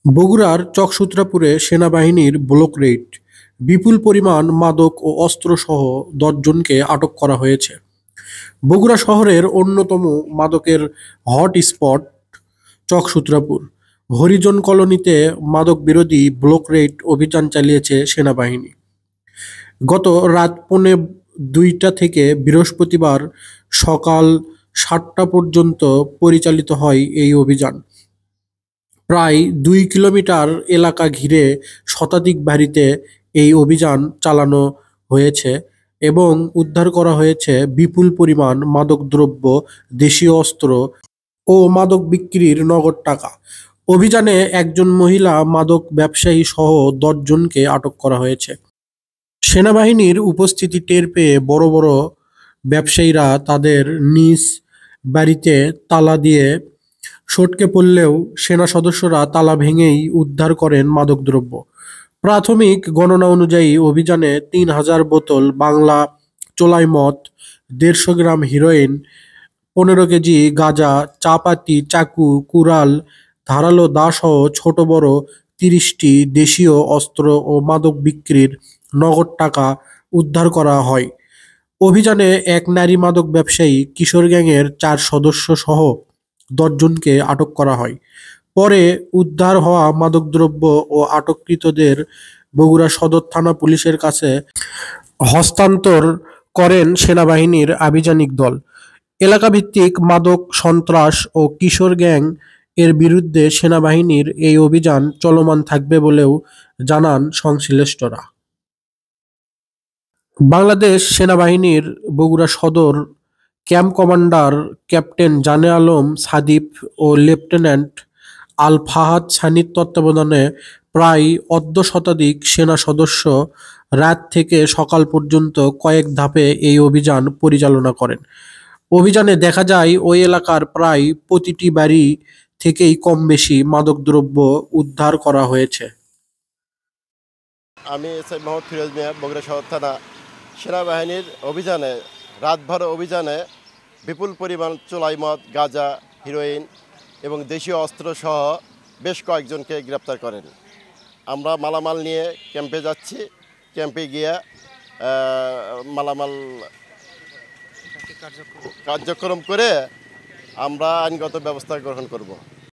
বগুড়ার চকসূত্রাপুরে সেনাবাহিনীর block Raid, বিপুল পরিমাণ মাদক ও অস্ত্রসহ ১০ জনকে আটক করা হয়েছে। বগুড়া শহরের অন্যতম মাদকের হটস্পট চকসূত্রাপুর হরিজন কলোনিতে মাদক বিরোধী ব্লক রেইড অভিযান চালিয়েছে সেনাবাহিনী। গত রাত পৌনে ২টা থেকে বৃহস্পতিবার সকাল ৭টা পর্যন্ত পরিচালিত হয় এই অভিযান। প্রায় ২ কিলোমিটার এলাকা ঘিরে শতাধিক বাড়িতে এই অভিযান চালানো হয়েছে এবং উদ্ধার করা হয়েছে বিপুল পরিমাণ মাদকদ্রব্য, দেশীয় অস্ত্র ও মাদক বিক্রির নগদ টাকা। অভিযানে একজন মহিলা মাদক ব্যবসায়ী সহ ১০ জনকে আটক করা হয়েছে। সেনাবাহিনীর উপস্থিতি টের পেয়ে বড় বড় ব্যবসায়ীরা তাদের নিজ বাড়িতে তালা দিয়ে সটকে পড়লেও সেনা সদস্যরা তালা ভেঙেই উদ্ধার করেন মাদকদ্রব্য। প্রাথমিক গণনা অনুযায়ী অভিযানে ৩,০০০ বোতল বাংলা চোলাই মদ, ১৫০ গ্রাম হেরোইন, ১৫ কেজি গাঁজা, চাপাতি, চাকু, কুড়াল, ধারালো দাসহ ছোট বড় ৩০টি দেশীয় অস্ত্র ও মাদক বিক্রির নগদ টাকা উদ্ধার করা হয়। অভিযানে এক নারী মাদক ব্যবসায়ী, কিশোর গ্যাংয়ের ৪ সদস্য সহ ১০ জনকে আটক করা হয়। পরে উদ্ধার হওয়া মাদকদ্রব্য ও আটককৃতদের বগুড়া সদর থানা পুলিশের কাছে হস্তান্তর করেন সেনাবাহিনীর আভিযানিক দল। এলাকাভিত্তিক মাদক সন্ত্রাস ও কিশোর গ্যাং এর বিরুদ্ধে সেনাবাহিনীর এই অভিযান চলমান থাকবে বলেও জানান সংশ্লিষ্টরা। বাংলাদেশ সেনাবাহিনীর বগুড়া সদর ক্যাম্প কমান্ডার ক্যাপ্টেন জানে আলম সাদিপ ও লেফটেন্যান্ট আল ফাহাদ সানির তত্ত্বাবধানে প্রায় অর্ধশতাধিক সেনা সদস্য রাত থেকে সকাল পর্যন্ত কয়েক ধাপে এই অভিযান পরিচালনা করেন। অভিযানে দেখা যায় ওই এলাকার প্রায় প্রতিটি বাড়ি থেকেই কম বেশি মাদকদ্রব্য উদ্ধার করা হয়েছে। আমি এসআই মোহাম্মদ ফিরোজ মিয়া, বগুড়া সদর থানা। সেনাবাহিনীর অভিযানে, রাতভর অভিযানে বিপুল পরিমাণ চোলাই মদ, গাঁজা, হিরোইন এবং দেশীয় অস্ত্রসহ বেশ কয়েকজনকে গ্রেপ্তার করেন। আমরা মালামাল নিয়ে ক্যাম্পে যাচ্ছি। ক্যাম্পে গিয়ে মালামাল কার্যক্রম করে আমরা আইনগত ব্যবস্থা গ্রহণ করব।